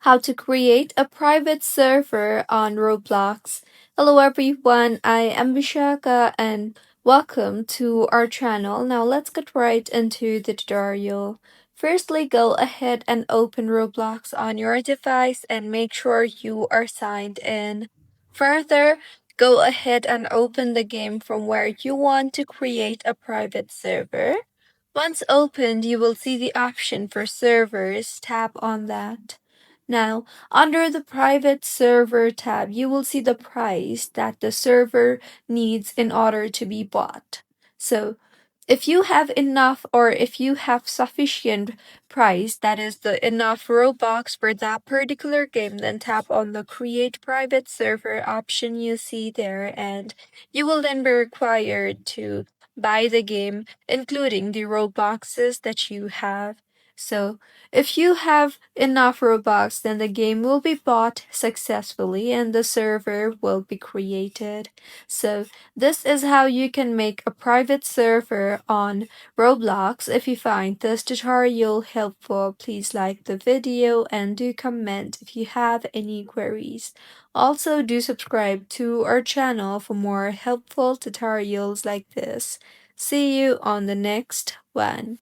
how to create a private server on Roblox. Hello everyone, I am Vishaka and welcome to our channel. Now let's get right into the tutorial. Firstly, go ahead and open Roblox on your device and make sure you are signed in. Further, go ahead and open the game from where you want to create a private server. Once opened, you will see the option for servers. Tap on that. Now, under the private server tab, you will see the price that the server needs in order to be bought. So, if you have enough or if you have sufficient price, that is the enough Robux for that particular game, then tap on the create private server option you see there, and you will then be required to buy the game, including the Robuxes that you have. So, if you have enough Robux, then the game will be bought successfully and the server will be created. So, this is how you can make a private server on Roblox. If you find this tutorial helpful, please like the video and do comment if you have any queries. Also, do subscribe to our channel for more helpful tutorials like this. See you on the next one.